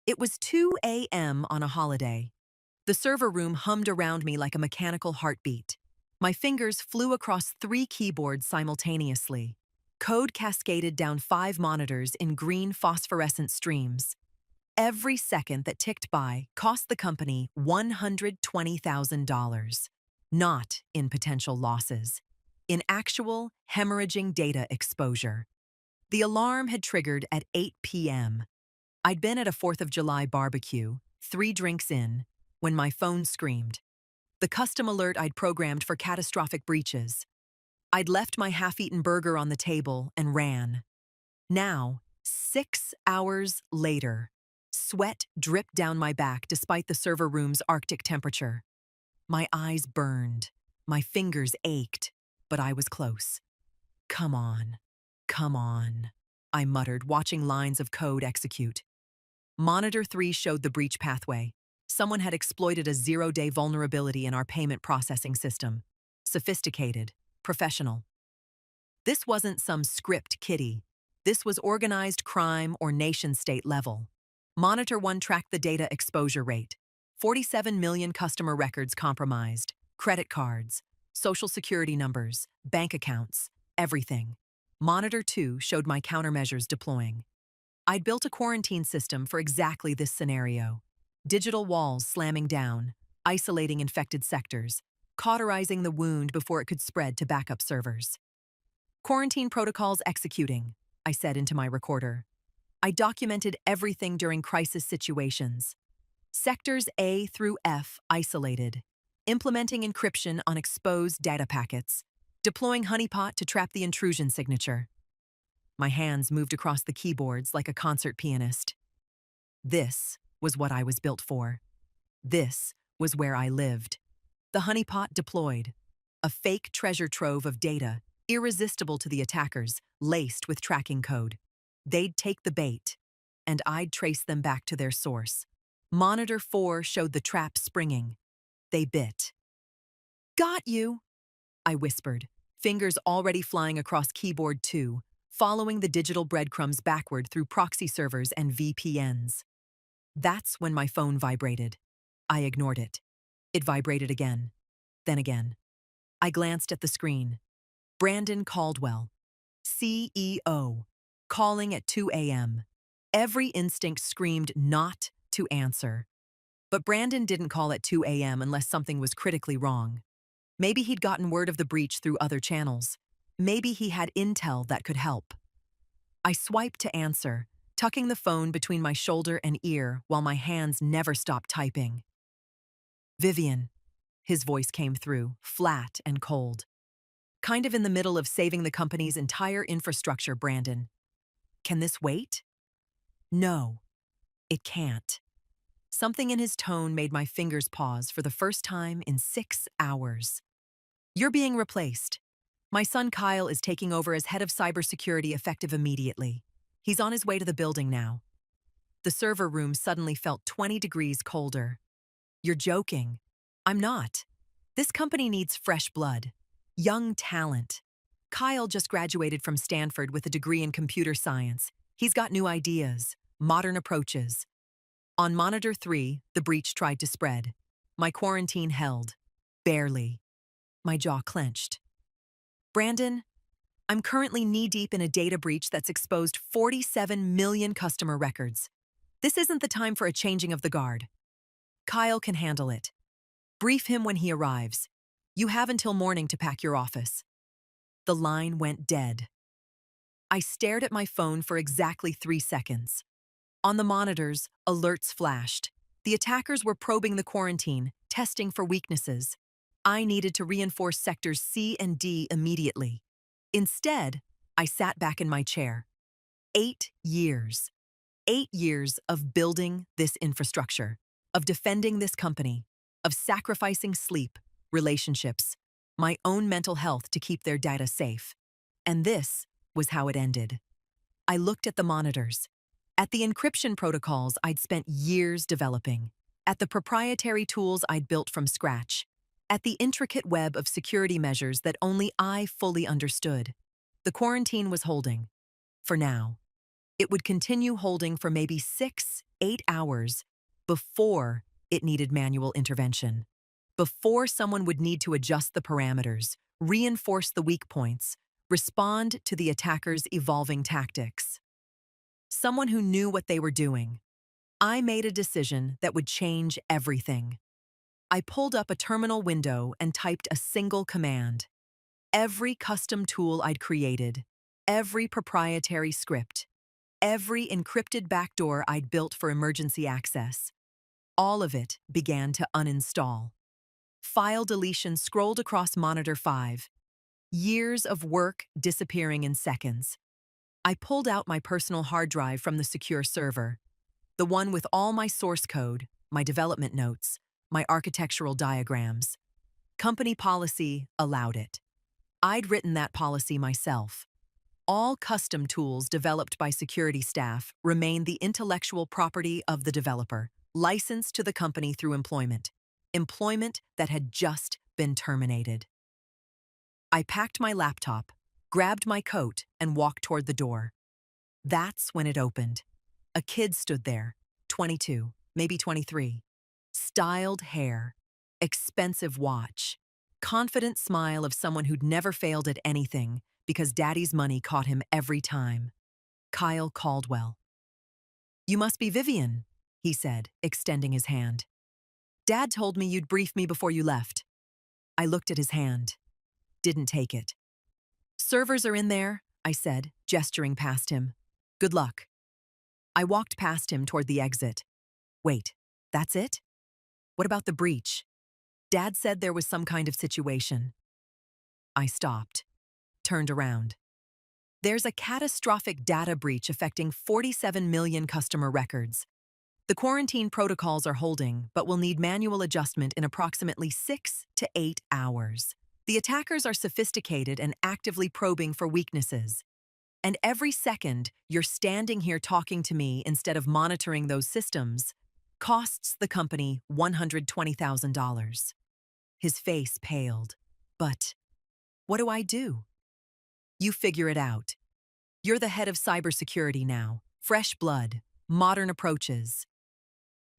It was 2 a.m. on a holiday. The server room hummed around me like a mechanical heartbeat. My fingers flew across 3 keyboards simultaneously. Code cascaded down 5 monitors in green phosphorescent streams. Every second that ticked by cost the company $120,000. Not in potential losses, in actual hemorrhaging data exposure. The alarm had triggered at 8 p.m. I'd been at a 4th of July barbecue, 3 drinks in, when my phone screamed. The custom alert I'd programmed for catastrophic breaches. I'd left my half-eaten burger on the table and ran. Now, 6 hours later, sweat dripped down my back despite the server room's Arctic temperature. My eyes burned, my fingers ached, but I was close. Come on, come on, I muttered, watching lines of code execute. Monitor 3 showed the breach pathway. Someone had exploited a 0-day vulnerability in our payment processing system. Sophisticated, professional. This wasn't some script kiddie. This was organized crime or nation-state level. Monitor 1 tracked the data exposure rate. 47 million customer records compromised, credit cards, social security numbers, bank accounts, everything. Monitor 2 showed my countermeasures deploying. I'd built a quarantine system for exactly this scenario. Digital walls slamming down, isolating infected sectors, cauterizing the wound before it could spread to backup servers. Quarantine protocols executing, I said into my recorder. I documented everything during crisis situations. Sectors A through F isolated, implementing encryption on exposed data packets, deploying honeypot to trap the intrusion signature. My hands moved across the keyboards like a concert pianist. This was what I was built for. This was where I lived. The honeypot deployed, a fake treasure trove of data, irresistible to the attackers, laced with tracking code. They'd take the bait, and I'd trace them back to their source. Monitor 4 showed the trap springing. They bit. "Got you," I whispered, fingers already flying across keyboard 2, following the digital breadcrumbs backward through proxy servers and VPNs. That's when my phone vibrated. I ignored it. It vibrated again, then again. I glanced at the screen. Brandon Caldwell, CEO, calling at 2 a.m. Every instinct screamed not to answer. But Brandon didn't call at 2 a.m. unless something was critically wrong. Maybe he'd gotten word of the breach through other channels. Maybe he had intel that could help. I swiped to answer, tucking the phone between my shoulder and ear while my hands never stopped typing. "Vivian," his voice came through, flat and cold. "Kind of in the middle of saving the company's entire infrastructure, Brandon. Can this wait?" "No, it can't." Something in his tone made my fingers pause for the first time in 6 hours. "You're being replaced. My son Kyle is taking over as head of cybersecurity effective immediately. He's on his way to the building now." The server room suddenly felt 20 degrees colder. "You're joking." "I'm not. This company needs fresh blood. Young talent. Kyle just graduated from Stanford with a degree in computer science. He's got new ideas, modern approaches." On Monitor 3, the breach tried to spread. My quarantine held. Barely. My jaw clenched. "Brandon, I'm currently knee-deep in a data breach that's exposed 47 million customer records. This isn't the time for a changing of the guard. Kyle can handle it. Brief him when he arrives. You have until morning to pack your office." The line went dead. I stared at my phone for exactly 3 seconds. On the monitors, alerts flashed. The attackers were probing the quarantine, testing for weaknesses. I needed to reinforce sectors C and D immediately. Instead, I sat back in my chair. 8 years. 8 years of building this infrastructure, of defending this company, of sacrificing sleep, relationships, my own mental health to keep their data safe. And this was how it ended. I looked at the monitors, at the encryption protocols I'd spent years developing, at the proprietary tools I'd built from scratch, at the intricate web of security measures that only I fully understood. The quarantine was holding. For now. It would continue holding for maybe 6 8 hours before it needed manual intervention, before someone would need to adjust the parameters, reinforce the weak points, respond to the attacker's evolving tactics. Someone who knew what they were doing. I made a decision that would change everything. I pulled up a terminal window and typed a single command. Every custom tool I'd created, every proprietary script, every encrypted backdoor I'd built for emergency access, all of it began to uninstall. File deletion scrolled across monitor 5. Years of work disappearing in seconds. I pulled out my personal hard drive from the secure server, the one with all my source code, my development notes, my architectural diagrams. Company policy allowed it. I'd written that policy myself. All custom tools developed by security staff remain the intellectual property of the developer, licensed to the company through employment. Employment that had just been terminated. I packed my laptop, grabbed my coat, and walked toward the door. That's when it opened. A kid stood there, 22, maybe 23. Styled hair, expensive watch, confident smile of someone who'd never failed at anything because daddy's money caught him every time. Kyle Caldwell. "You must be Vivian," he said, extending his hand. "Dad told me you'd brief me before you left." I looked at his hand. Didn't take it. "Servers are in there," I said, gesturing past him. "Good luck." I walked past him toward the exit. Wait, that's it? What about the breach? Dad said there was some kind of situation. I stopped, turned around. There's a catastrophic data breach affecting 47 million customer records. The quarantine protocols are holding, but will need manual adjustment in approximately 6 to 8 hours. The attackers are sophisticated and actively probing for weaknesses. And every second you're standing here talking to me instead of monitoring those systems costs the company $120,000. His face paled. But what do I do? You figure it out. You're the head of cybersecurity now. Fresh blood, modern approaches.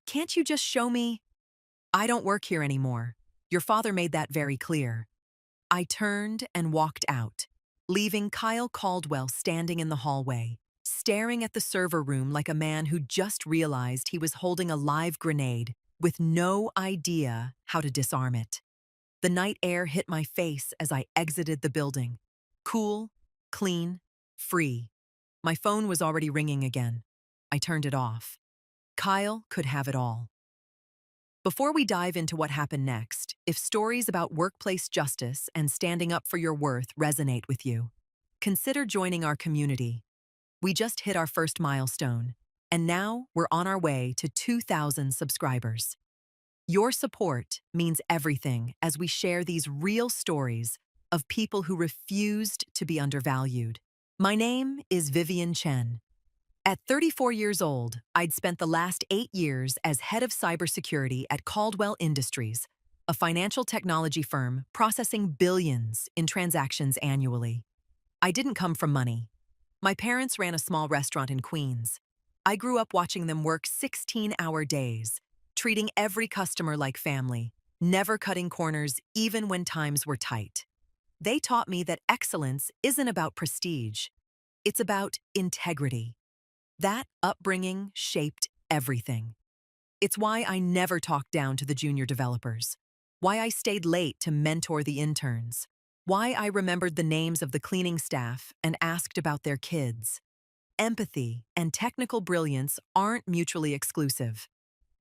Can't you just show me? I don't work here anymore. Your father made that very clear. I turned and walked out, leaving Kyle Caldwell standing in the hallway, staring at the server room like a man who just realized he was holding a live grenade with no idea how to disarm it. The night air hit my face as I exited the building. Cool, clean, free. My phone was already ringing again. I turned it off. Kyle could have it all. Before we dive into what happened next, if stories about workplace justice and standing up for your worth resonate with you, consider joining our community. We just hit our first milestone, and now we're on our way to 2,000 subscribers. Your support means everything as we share these real stories of people who refused to be undervalued. My name is Vivian Chen. At 34 years old, I'd spent the last 8 years as head of cybersecurity at Caldwell Industries, a financial technology firm processing billions in transactions annually. I didn't come from money. My parents ran a small restaurant in Queens. I grew up watching them work 16-hour days, treating every customer like family, never cutting corners even when times were tight. They taught me that excellence isn't about prestige. It's about integrity. That upbringing shaped everything. It's why I never talked down to the junior developers, why I stayed late to mentor the interns, why I remembered the names of the cleaning staff and asked about their kids. Empathy and technical brilliance aren't mutually exclusive.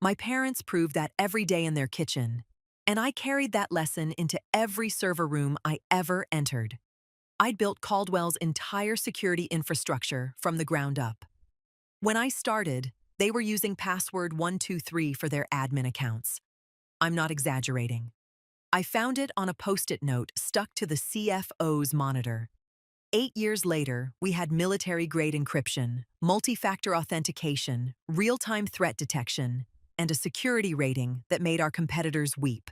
My parents proved that every day in their kitchen, and I carried that lesson into every server room I ever entered. I'd built Caldwell's entire security infrastructure from the ground up. When I started, they were using password 123 for their admin accounts. I'm not exaggerating. I found it on a Post-it note stuck to the CFO's monitor. 8 years later, we had military-grade encryption, multi-factor authentication, real-time threat detection, and a security rating that made our competitors weep.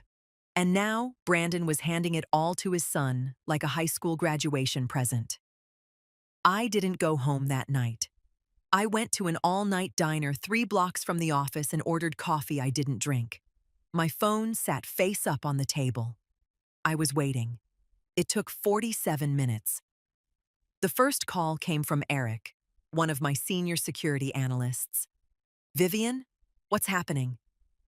And now, Brandon was handing it all to his son like a high school graduation present. I didn't go home that night. I went to an all-night diner 3 blocks from the office and ordered coffee I didn't drink. My phone sat face up on the table. I was waiting. It took 47 minutes. The first call came from Eric, one of my senior security analysts. Vivian, what's happening?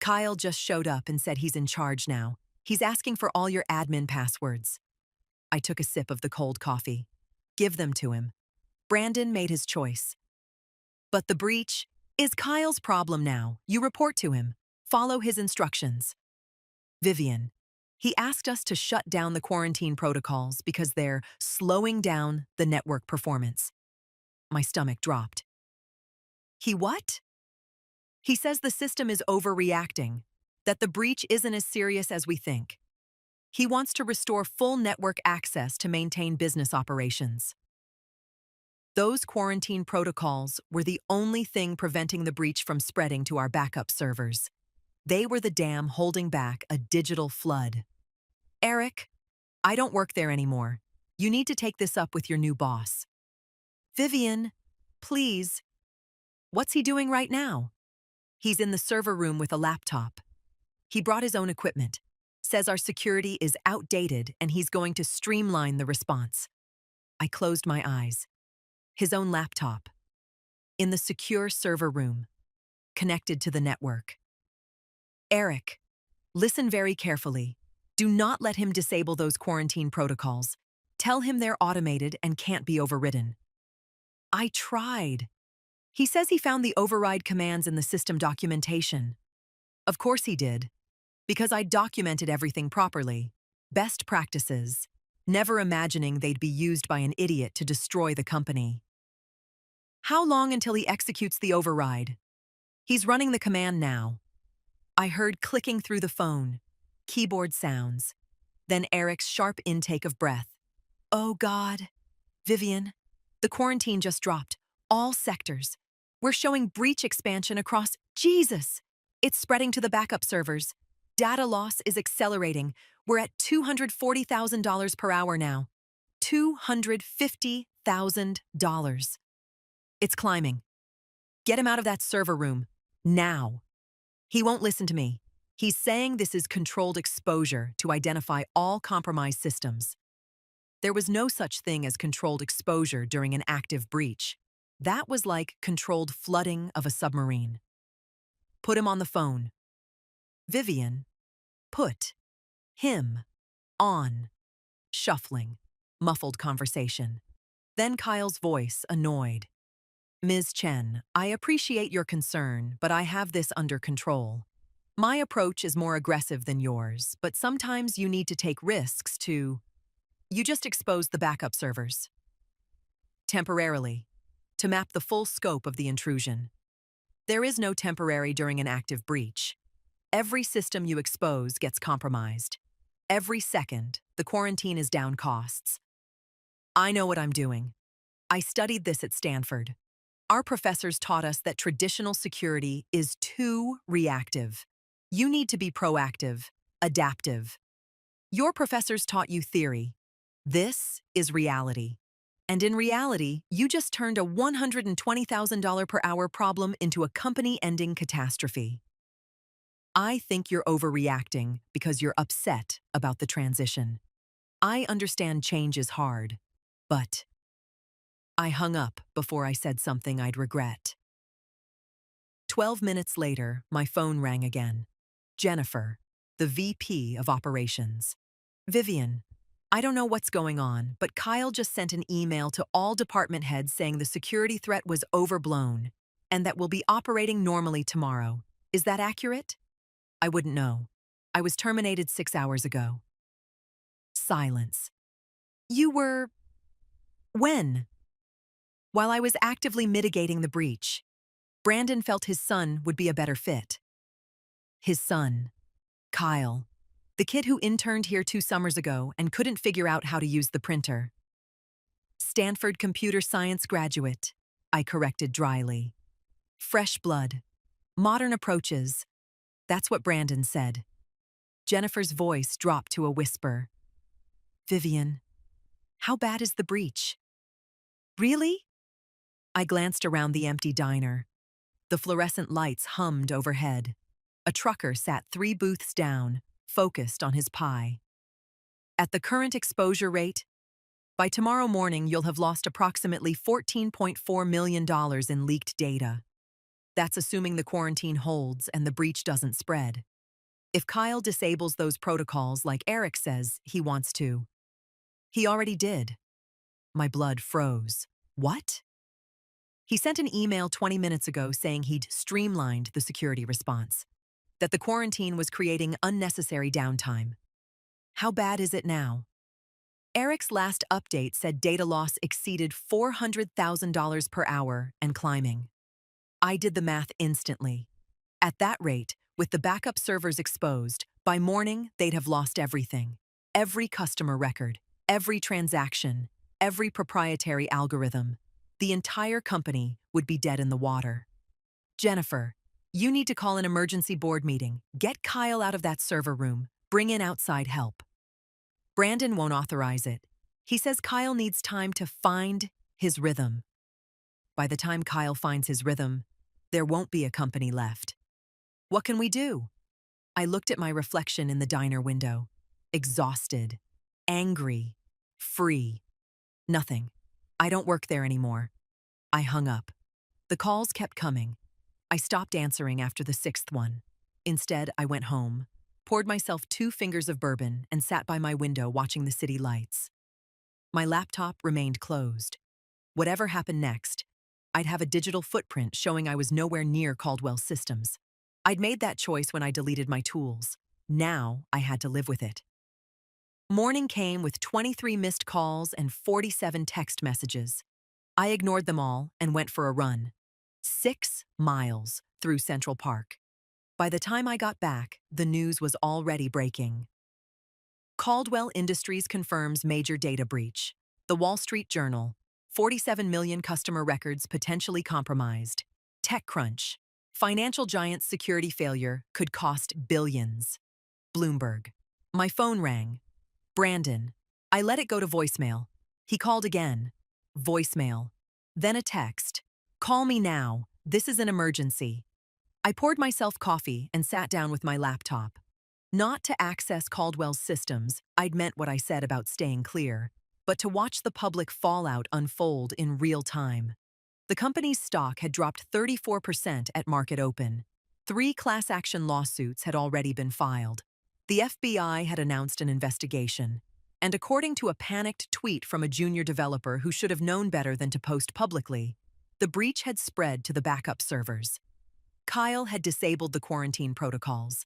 Kyle just showed up and said he's in charge now. He's asking for all your admin passwords. I took a sip of the cold coffee. Give them to him. Brandon made his choice. But the breach is Kyle's problem now. You report to him. Follow his instructions. Vivian, he asked us to shut down the quarantine protocols because they're slowing down the network performance. My stomach dropped. He what? He says the system is overreacting, that the breach isn't as serious as we think. He wants to restore full network access to maintain business operations. Those quarantine protocols were the only thing preventing the breach from spreading to our backup servers. They were the dam holding back a digital flood. Eric, I don't work there anymore. You need to take this up with your new boss. Vivian, please. What's he doing right now? He's in the server room with a laptop. He brought his own equipment, says our security is outdated and he's going to streamline the response. I closed my eyes. His own laptop. In the secure server room, connected to the network. Eric, listen very carefully. Do not let him disable those quarantine protocols. Tell him they're automated and can't be overridden. I tried. He says he found the override commands in the system documentation. Of course he did, because I documented everything properly. Best practices, never imagining they'd be used by an idiot to destroy the company. How long until he executes the override? He's running the command now. I heard clicking through the phone, keyboard sounds, then Eric's sharp intake of breath. Oh God. Vivian, the quarantine just dropped. All sectors. We're showing breach expansion across. Jesus! It's spreading to the backup servers. Data loss is accelerating. We're at $240,000 per hour now. $250,000. It's climbing. Get him out of that server room. Now. He won't listen to me. He's saying this is controlled exposure to identify all compromised systems. There was no such thing as controlled exposure during an active breach. That was like controlled flooding of a submarine. Put him on the phone. Vivian, put him on. Shuffling, muffled conversation. Then Kyle's voice, annoyed. Ms. Chen, I appreciate your concern, but I have this under control. My approach is more aggressive than yours, but sometimes you need to take risks to... You just expose the backup servers. Temporarily, to map the full scope of the intrusion. There is no temporary during an active breach. Every system you expose gets compromised. Every second, the quarantine is down costs. I know what I'm doing. I studied this at Stanford. Our professors taught us that traditional security is too reactive. You need to be proactive, adaptive. Your professors taught you theory. This is reality. And in reality, you just turned a $120,000 per hour problem into a company-ending catastrophe. I think you're overreacting because you're upset about the transition. I understand change is hard, but... I hung up before I said something I'd regret. 12 minutes later, my phone rang again. Jennifer, the VP of Operations. Vivian, I don't know what's going on, but Kyle just sent an email to all department heads saying the security threat was overblown and that we'll be operating normally tomorrow. Is that accurate? I wouldn't know. I was terminated 6 hours ago. Silence. You were... When? While I was actively mitigating the breach, Brandon felt his son would be a better fit. His son, Kyle, the kid who interned here 2 summers ago and couldn't figure out how to use the printer. Stanford computer science graduate, I corrected dryly. Fresh blood, modern approaches. That's what Brandon said. Jennifer's voice dropped to a whisper. Vivian, how bad is the breach? Really? I glanced around the empty diner. The fluorescent lights hummed overhead. A trucker sat 3 booths down, focused on his pie. At the current exposure rate, by tomorrow morning you'll have lost approximately $14.4 million in leaked data. That's assuming the quarantine holds and the breach doesn't spread. If Kyle disables those protocols like Eric says he wants to, he already did. My blood froze. What? He sent an email 20 minutes ago saying he'd streamlined the security response, that the quarantine was creating unnecessary downtime. How bad is it now? Eric's last update said data loss exceeded $400,000 per hour and climbing. I did the math instantly. At that rate, with the backup servers exposed, by morning they'd have lost everything. Every customer record, every transaction, every proprietary algorithm. The entire company would be dead in the water. Jennifer, you need to call an emergency board meeting. Get Kyle out of that server room. Bring in outside help. Brandon won't authorize it. He says Kyle needs time to find his rhythm. By the time Kyle finds his rhythm, there won't be a company left. What can we do? I looked at my reflection in the diner window. Exhausted, angry, free. Nothing. I don't work there anymore. I hung up. The calls kept coming. I stopped answering after the 6th one. Instead, I went home, poured myself 2 fingers of bourbon, and sat by my window watching the city lights. My laptop remained closed. Whatever happened next, I'd have a digital footprint showing I was nowhere near Caldwell's systems. I'd made that choice when I deleted my tools. Now I had to live with it. Morning came with 23 missed calls and 47 text messages. I ignored them all and went for a run. 6 miles through Central Park. By the time I got back, the news was already breaking. Caldwell Industries confirms major data breach. The Wall Street Journal. 47 million customer records potentially compromised. TechCrunch. Financial giant's security failure could cost billions. Bloomberg. My phone rang. Brandon. I let it go to voicemail. He called again. Voicemail. Then a text. Call me now. This is an emergency. I poured myself coffee and sat down with my laptop. Not to access Caldwell's systems, I'd meant what I said about staying clear, but to watch the public fallout unfold in real time. The company's stock had dropped 34% at market open. 3 class action lawsuits had already been filed. The FBI had announced an investigation, and according to a panicked tweet from a junior developer who should have known better than to post publicly, the breach had spread to the backup servers. Kyle had disabled the quarantine protocols.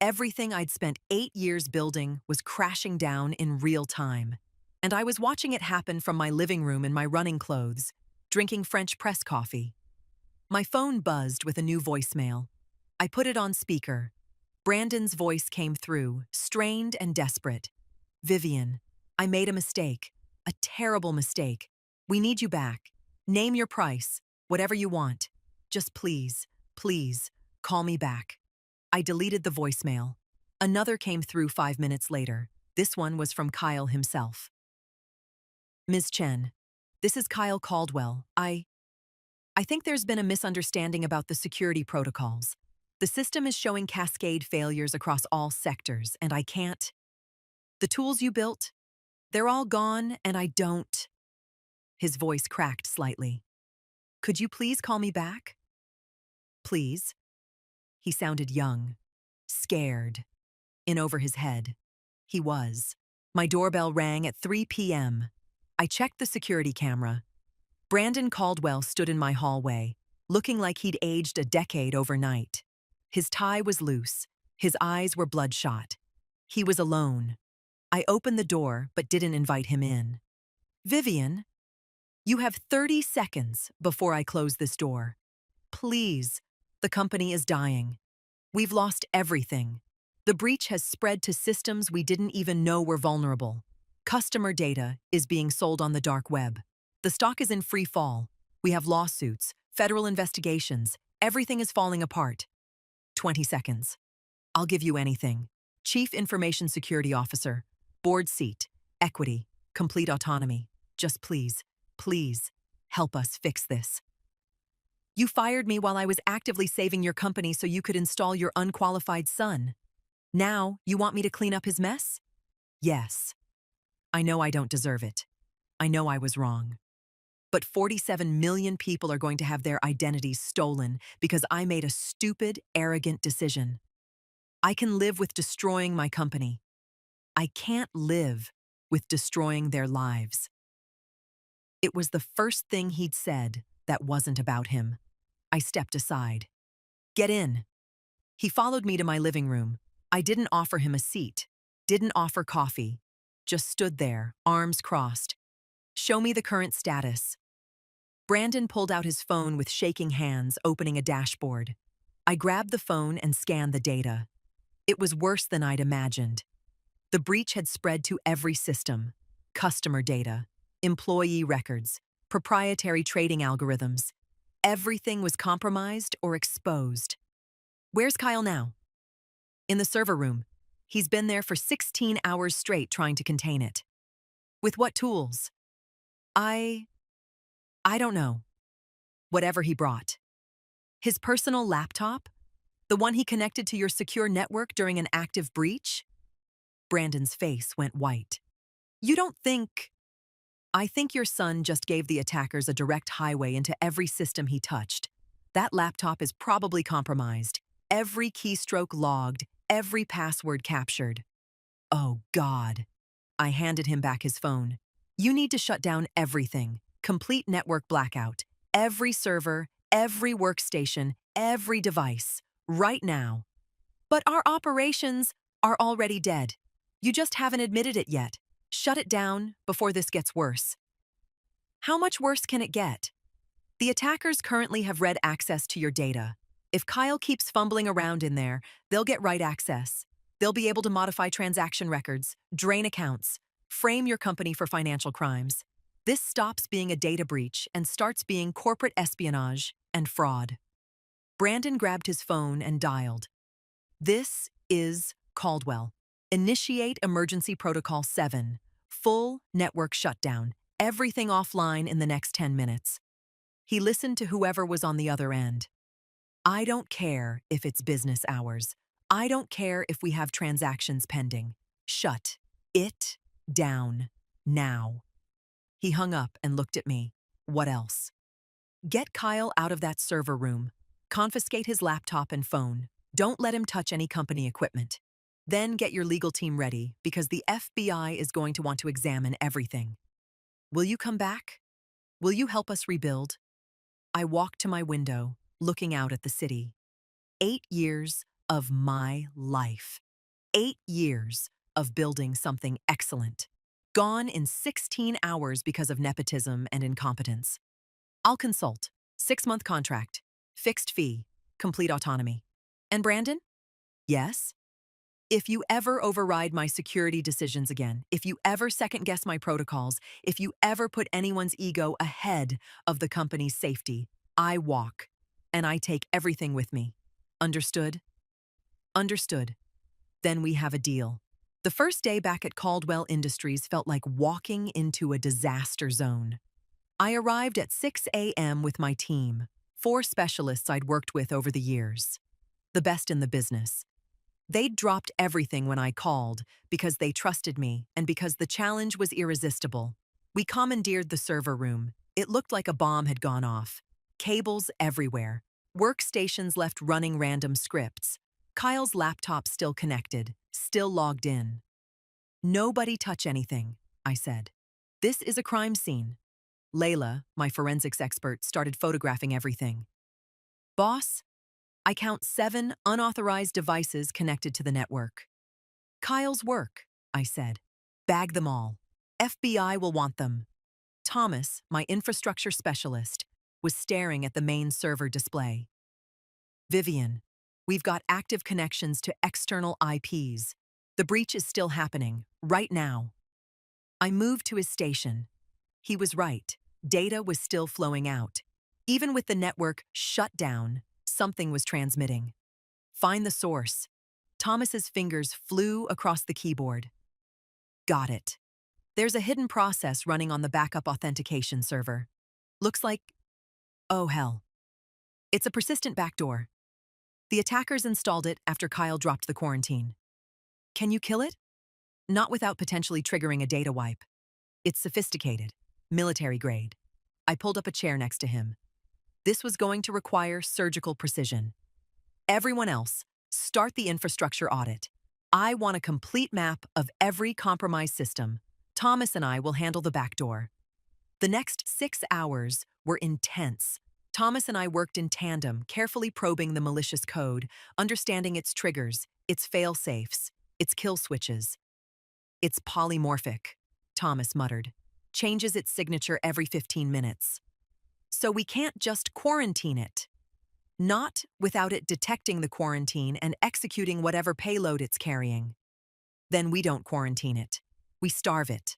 Everything I'd spent 8 years building was crashing down in real time, and I was watching it happen from my living room in my running clothes, drinking French press coffee. My phone buzzed with a new voicemail. I put it on speaker. Brandon's voice came through, strained and desperate. Vivian, I made a mistake. A terrible mistake. We need you back. Name your price, whatever you want. Just please, call me back. I deleted the voicemail. Another came through 5 minutes later. This one was from Kyle himself. Ms. Chen, this is Kyle Caldwell. I think there's been a misunderstanding about the security protocols. The system is showing cascade failures across all sectors, and I can't. The tools you built, they're all gone, and I don't. His voice cracked slightly. Could you please call me back? Please? He sounded young, scared. In over his head. He was. My doorbell rang at 3 p.m. I checked the security camera. Brandon Caldwell stood in my hallway, looking like he'd aged a decade overnight. His tie was loose. His eyes were bloodshot. He was alone. I opened the door but didn't invite him in. Vivian, you have 30 seconds before I close this door. Please, the company is dying. We've lost everything. The breach has spread to systems we didn't even know were vulnerable. Customer data is being sold on the dark web. The stock is in free fall. We have lawsuits, federal investigations. Everything is falling apart. 20 seconds. I'll give you anything. Chief Information Security Officer, board seat, equity, complete autonomy. Just please, help us fix this. You fired me while I was actively saving your company so you could install your unqualified son. Now, you want me to clean up his mess? Yes. I know I don't deserve it. I know I was wrong. But 47 million people are going to have their identities stolen because I made a stupid, arrogant decision. I can live with destroying my company. I can't live with destroying their lives. It was the first thing he'd said that wasn't about him. I stepped aside. Get in. He followed me to my living room. I didn't offer him a seat, didn't offer coffee, just stood there, arms crossed. Show me the current status. Brandon pulled out his phone with shaking hands, opening a dashboard. I grabbed the phone and scanned the data. It was worse than I'd imagined. The breach had spread to every system: customer data, employee records, proprietary trading algorithms. Everything was compromised or exposed. Where's Kyle now? In the server room. He's been there for 16 hours straight trying to contain it. With what tools? I don't know. Whatever he brought. His personal laptop? The one he connected to your secure network during an active breach? Brandon's face went white. You don't think... I think your son just gave the attackers a direct highway into every system he touched. That laptop is probably compromised. Every keystroke logged, every password captured. Oh, God. I handed him back his phone. You need to shut down everything. Complete network blackout. Every server, every workstation, every device. Right now. But our operations are already dead. You just haven't admitted it yet. Shut it down before this gets worse. How much worse can it get? The attackers currently have read access to your data. If Kyle keeps fumbling around in there, they'll get right access. They'll be able to modify transaction records, drain accounts, frame your company for financial crimes. This stops being a data breach and starts being corporate espionage and fraud. Brandon grabbed his phone and dialed. This is Caldwell. Initiate Emergency Protocol 7. Full network shutdown. Everything offline in the next 10 minutes. He listened to whoever was on the other end. I don't care if it's business hours. I don't care if we have transactions pending. Shut it down now. He hung up and looked at me. What else? Get Kyle out of that server room. Confiscate his laptop and phone. Don't let him touch any company equipment. Then get your legal team ready because the FBI is going to want to examine everything. Will you come back? Will you help us rebuild? I walked to my window, looking out at the city. 8 years of my life. 8 years of building something excellent. Gone in 16 hours because of nepotism and incompetence. I'll consult. 6-month contract. Fixed fee. Complete autonomy. And Brandon? Yes? If you ever override my security decisions again, if you ever second-guess my protocols, if you ever put anyone's ego ahead of the company's safety, I walk, and I take everything with me. Understood? Understood. Then we have a deal. The first day back at Caldwell Industries felt like walking into a disaster zone. I arrived at 6 a.m. with my team, 4 specialists I'd worked with over the years. The best in the business. They'd dropped everything when I called because they trusted me and because the challenge was irresistible. We commandeered the server room. It looked like a bomb had gone off. Cables everywhere. Workstations left running random scripts. Kyle's laptop still connected, still logged in. Nobody touch anything, I said. This is a crime scene. Layla, my forensics expert, started photographing everything. Boss, I count 7 unauthorized devices connected to the network. Kyle's work, I said. Bag them all. FBI will want them. Thomas, my infrastructure specialist, was staring at the main server display. Vivian, we've got active connections to external IPs. The breach is still happening, right now. I moved to his station. He was right. Data was still flowing out. Even with the network shut down, something was transmitting. Find the source. Thomas's fingers flew across the keyboard. Got it. There's a hidden process running on the backup authentication server. Looks like... oh, hell. It's a persistent backdoor. The attackers installed it after Kyle dropped the quarantine. Can you kill it? Not without potentially triggering a data wipe. It's sophisticated, military grade. I pulled up a chair next to him. This was going to require surgical precision. Everyone else, start the infrastructure audit. I want a complete map of every compromised system. Thomas and I will handle the backdoor. The next 6 hours were intense. Thomas and I worked in tandem, carefully probing the malicious code, understanding its triggers, its fail-safes, its kill switches. It's polymorphic, Thomas muttered. Changes its signature every 15 minutes. So we can't just quarantine it. Not without it detecting the quarantine and executing whatever payload it's carrying. Then we don't quarantine it. We starve it.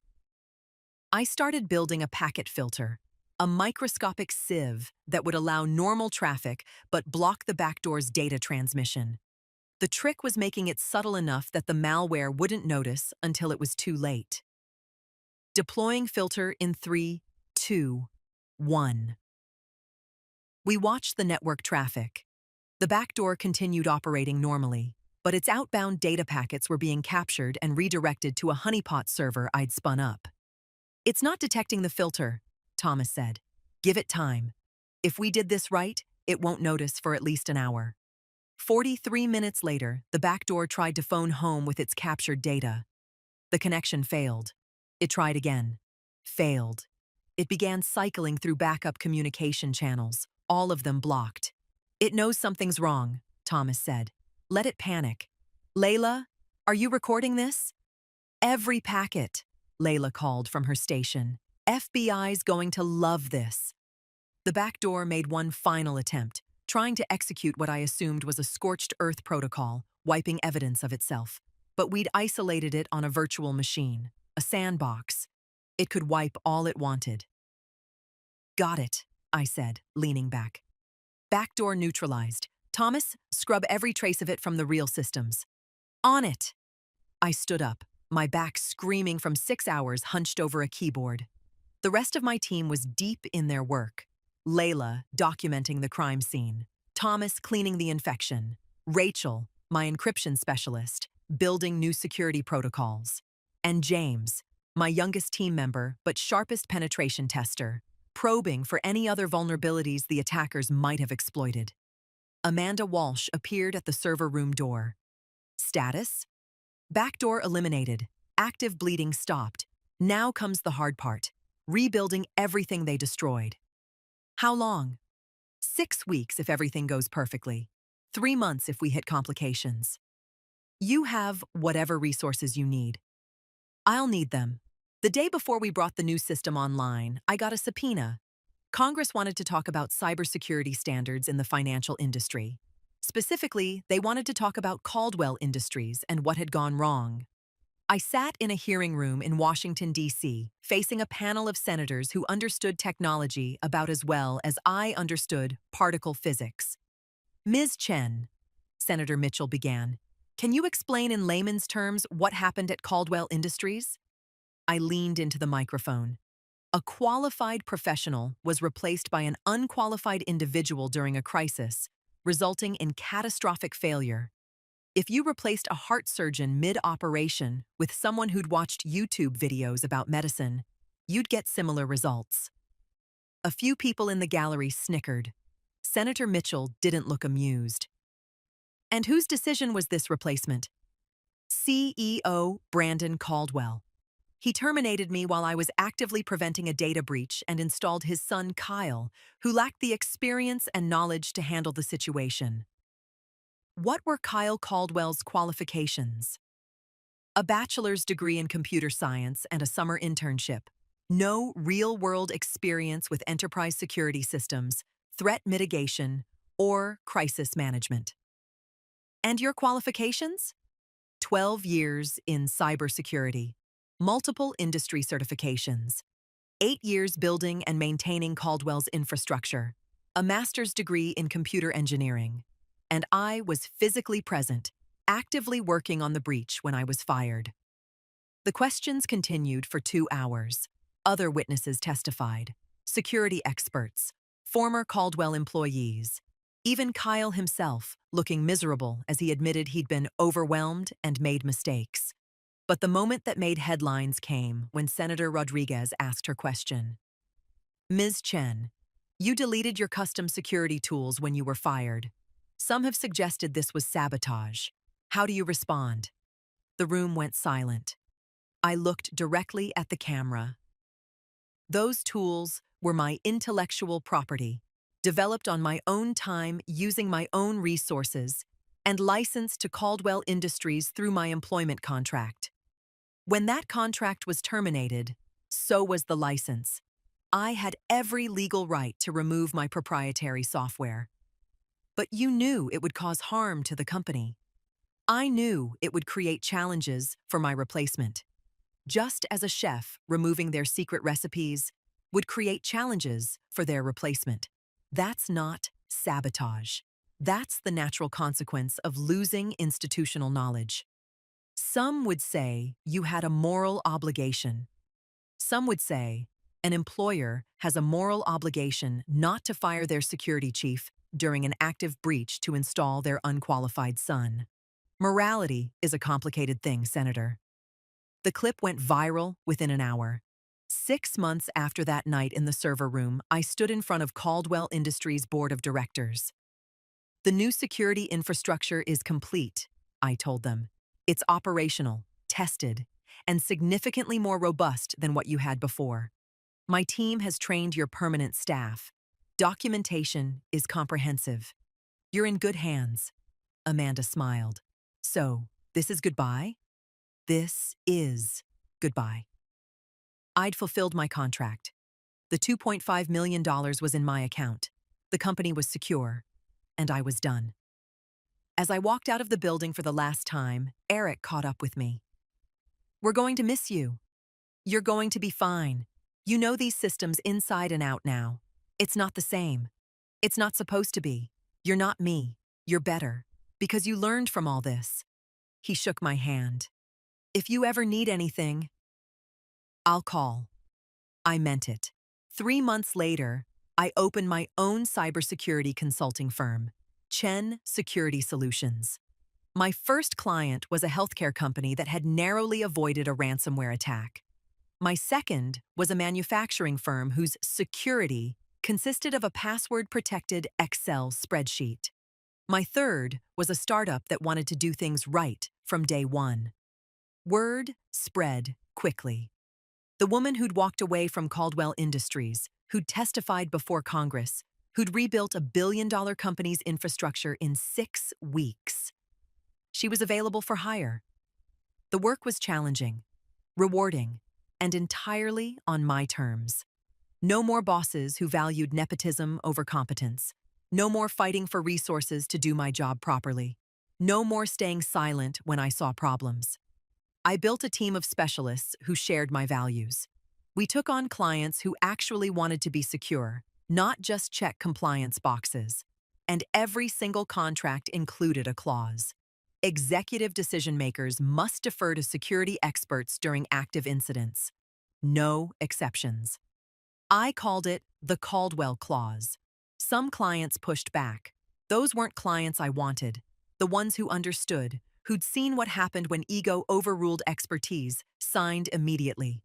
I started building a packet filter, a microscopic sieve that would allow normal traffic but block the backdoor's data transmission. The trick was making it subtle enough that the malware wouldn't notice until it was too late. Deploying filter in 3, 2, 1. We watched the network traffic. The backdoor continued operating normally, but its outbound data packets were being captured and redirected to a honeypot server I'd spun up. It's not detecting the filter, Thomas said. Give it time. If we did this right, it won't notice for at least an hour. 43 minutes later, the backdoor tried to phone home with its captured data. The connection failed. It tried again. Failed. It began cycling through backup communication channels, all of them blocked. It knows something's wrong, Thomas said. Let it panic. Layla, are you recording this? Every packet, Layla called from her station. FBI's going to love this. The backdoor made one final attempt, trying to execute what I assumed was a scorched earth protocol, wiping evidence of itself. But we'd isolated it on a virtual machine, a sandbox. It could wipe all it wanted. Got it, I said, leaning back. Backdoor neutralized. Thomas, scrub every trace of it from the real systems. On it! I stood up, my back screaming from 6 hours hunched over a keyboard. The rest of my team was deep in their work. Layla documenting the crime scene, Thomas cleaning the infection, Rachel, my encryption specialist, building new security protocols, and James, my youngest team member but sharpest penetration tester, probing for any other vulnerabilities the attackers might have exploited. Amanda Walsh appeared at the server room door. Status? Backdoor eliminated. Active bleeding stopped. Now comes the hard part. Rebuilding everything they destroyed. How long? 6 weeks if everything goes perfectly. 3 months if we hit complications. You have whatever resources you need. I'll need them. The day before we brought the new system online, I got a subpoena. Congress wanted to talk about cybersecurity standards in the financial industry. Specifically, they wanted to talk about Caldwell Industries and what had gone wrong. I sat in a hearing room in Washington, D.C., facing a panel of senators who understood technology about as well as I understood particle physics. Ms. Chen, Senator Mitchell began, can you explain in layman's terms what happened at Caldwell Industries? I leaned into the microphone. A qualified professional was replaced by an unqualified individual during a crisis, resulting in catastrophic failure. If you replaced a heart surgeon mid-operation with someone who'd watched YouTube videos about medicine, you'd get similar results. A few people in the gallery snickered. Senator Mitchell didn't look amused. And whose decision was this replacement? CEO Brandon Caldwell. He terminated me while I was actively preventing a data breach and installed his son Kyle, who lacked the experience and knowledge to handle the situation. What were Kyle Caldwell's qualifications? A bachelor's degree in computer science and a summer internship. No real-world experience with enterprise security systems, threat mitigation, or crisis management. And your qualifications? 12 years in cybersecurity, multiple industry certifications, 8 years building and maintaining Caldwell's infrastructure, a master's degree in computer engineering, and I was physically present, actively working on the breach when I was fired. The questions continued for 2 hours. Other witnesses testified, security experts, former Caldwell employees, Even Kyle himself, looking miserable as he admitted he'd been overwhelmed and made mistakes. But the moment that made headlines came when Senator Rodriguez asked her question. Ms. Chen, you deleted your custom security tools when you were fired. Some have suggested this was sabotage. How do you respond? The room went silent. I looked directly at the camera. Those tools were my intellectual property, developed on my own time using my own resources, and licensed to Caldwell Industries through my employment contract. When that contract was terminated, so was the license. I had every legal right to remove my proprietary software. But you knew it would cause harm to the company. I knew it would create challenges for my replacement. Just as a chef removing their secret recipes would create challenges for their replacement. That's not sabotage. That's the natural consequence of losing institutional knowledge. Some would say you had a moral obligation. Some would say an employer has a moral obligation not to fire their security chief during an active breach to install their unqualified son. Morality is a complicated thing, Senator. The clip went viral within an hour. 6 months after that night in the server room, I stood in front of Caldwell Industries' board of directors. The new security infrastructure is complete, I told them. It's operational, tested, and significantly more robust than what you had before. My team has trained your permanent staff. Documentation is comprehensive. You're in good hands. Amanda smiled. So, this is goodbye? This is goodbye. I'd fulfilled my contract. The $2.5 million was in my account. The company was secure, and I was done. As I walked out of the building for the last time, Eric caught up with me. We're going to miss you. You're going to be fine. You know these systems inside and out now. It's not the same. It's not supposed to be. You're not me. You're better, because you learned from all this. He shook my hand. If you ever need anything, I'll call. I meant it. 3 months later, I opened my own cybersecurity consulting firm, Chen Security Solutions. My first client was a healthcare company that had narrowly avoided a ransomware attack. My second was a manufacturing firm whose security consisted of a password-protected Excel spreadsheet. My third was a startup that wanted to do things right from day one. Word spread quickly. The woman who'd walked away from Caldwell Industries, who'd testified before Congress, who'd rebuilt a billion-dollar company's infrastructure in 6 weeks. She was available for hire. The work was challenging, rewarding, and entirely on my terms. No more bosses who valued nepotism over competence. No more fighting for resources to do my job properly. No more staying silent when I saw problems. I built a team of specialists who shared my values. We took on clients who actually wanted to be secure, not just check compliance boxes. And every single contract included a clause. Executive decision-makers must defer to security experts during active incidents. No exceptions. I called it the Caldwell Clause. Some clients pushed back. Those weren't clients I wanted. The ones who understood, who'd seen what happened when ego overruled expertise, signed immediately.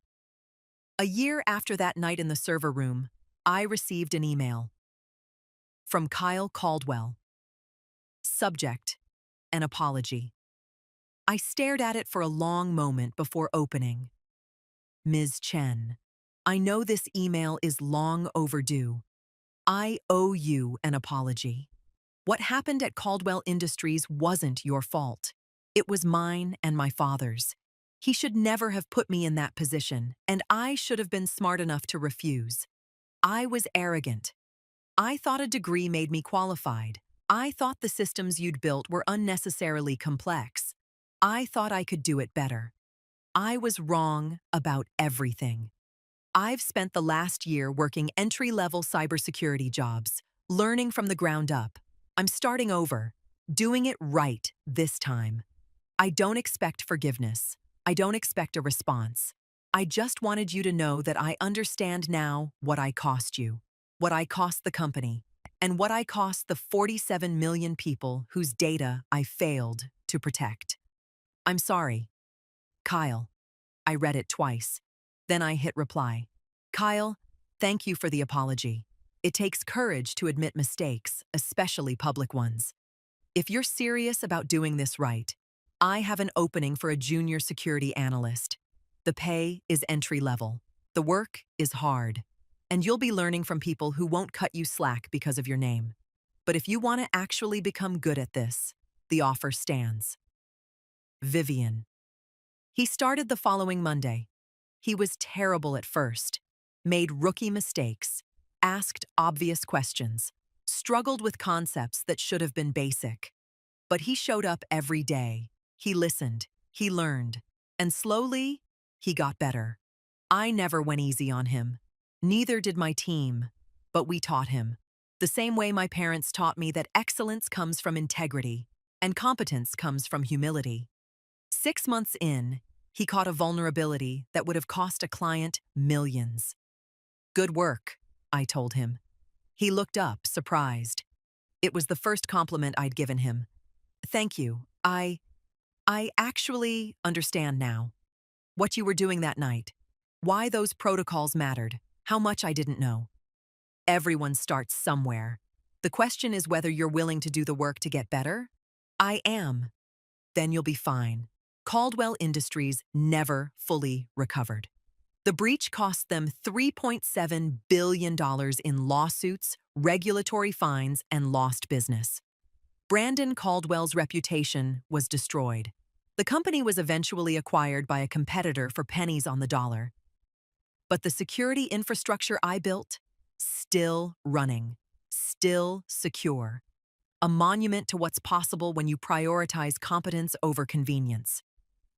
A year after that night in the server room, I received an email. From Kyle Caldwell. Subject: an apology. I stared at it for a long moment before opening. Ms. Chen, I know this email is long overdue. I owe you an apology. What happened at Caldwell Industries wasn't your fault. It was mine and my father's. He should never have put me in that position, and I should have been smart enough to refuse. I was arrogant. I thought a degree made me qualified. I thought the systems you'd built were unnecessarily complex. I thought I could do it better. I was wrong about everything. I've spent the last year working entry-level cybersecurity jobs, learning from the ground up. I'm starting over, doing it right this time. I don't expect forgiveness. I don't expect a response. I just wanted you to know that I understand now what I cost you, what I cost the company, and what I cost the 47 million people whose data I failed to protect. I'm sorry, Kyle. I read it twice. Then I hit reply. Kyle, thank you for the apology. It takes courage to admit mistakes, especially public ones. If you're serious about doing this right, I have an opening for a junior security analyst. The pay is entry level. The work is hard. And you'll be learning from people who won't cut you slack because of your name. But if you want to actually become good at this, the offer stands. Vivian. He started the following Monday. He was terrible at first, made rookie mistakes, asked obvious questions, struggled with concepts that should have been basic. But he showed up every day. He listened, he learned, and slowly, he got better. I never went easy on him. Neither did my team, but we taught him. The same way my parents taught me that excellence comes from integrity and competence comes from humility. 6 months in, he caught a vulnerability that would have cost a client millions. Good work, I told him. He looked up, surprised. It was the first compliment I'd given him. Thank you. I actually understand now. What you were doing that night. Why those protocols mattered. How much I didn't know. Everyone starts somewhere. The question is whether you're willing to do the work to get better. I am. Then you'll be fine. Caldwell Industries never fully recovered. The breach cost them $3.7 billion in lawsuits, regulatory fines, and lost business. Brandon Caldwell's reputation was destroyed. The company was eventually acquired by a competitor for pennies on the dollar. But the security infrastructure I built, still running, still secure. A monument to what's possible when you prioritize competence over convenience.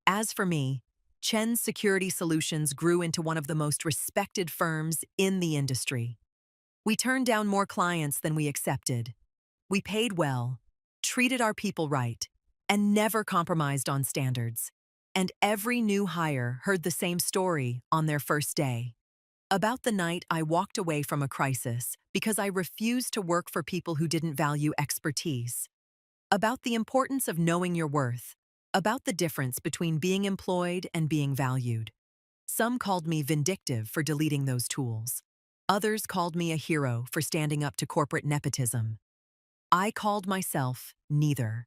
As for me, Chen's Security Solutions grew into one of the most respected firms in the industry. We turned down more clients than we accepted. We paid well, treated our people right, and never compromised on standards. And every new hire heard the same story on their first day. About the night I walked away from a crisis because I refused to work for people who didn't value expertise. About the importance of knowing your worth. About the difference between being employed and being valued. Some called me vindictive for deleting those tools. Others called me a hero for standing up to corporate nepotism. I called myself neither.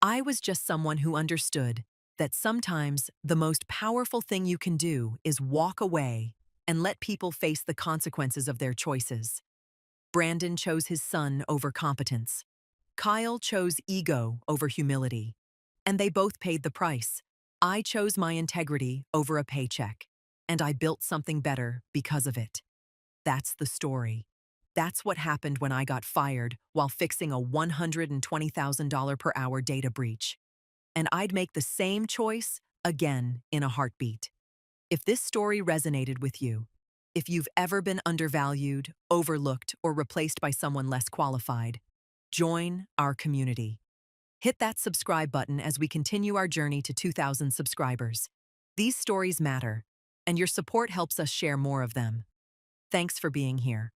I was just someone who understood that sometimes the most powerful thing you can do is walk away and let people face the consequences of their choices. Brandon chose his son over competence. Kyle chose ego over humility. And they both paid the price. I chose my integrity over a paycheck. And I built something better because of it. That's the story. That's what happened when I got fired while fixing a $120,000 per hour data breach. And I'd make the same choice again in a heartbeat. If this story resonated with you, if you've ever been undervalued, overlooked, or replaced by someone less qualified, join our community. Hit that subscribe button as we continue our journey to 2,000 subscribers. These stories matter, and your support helps us share more of them. Thanks for being here.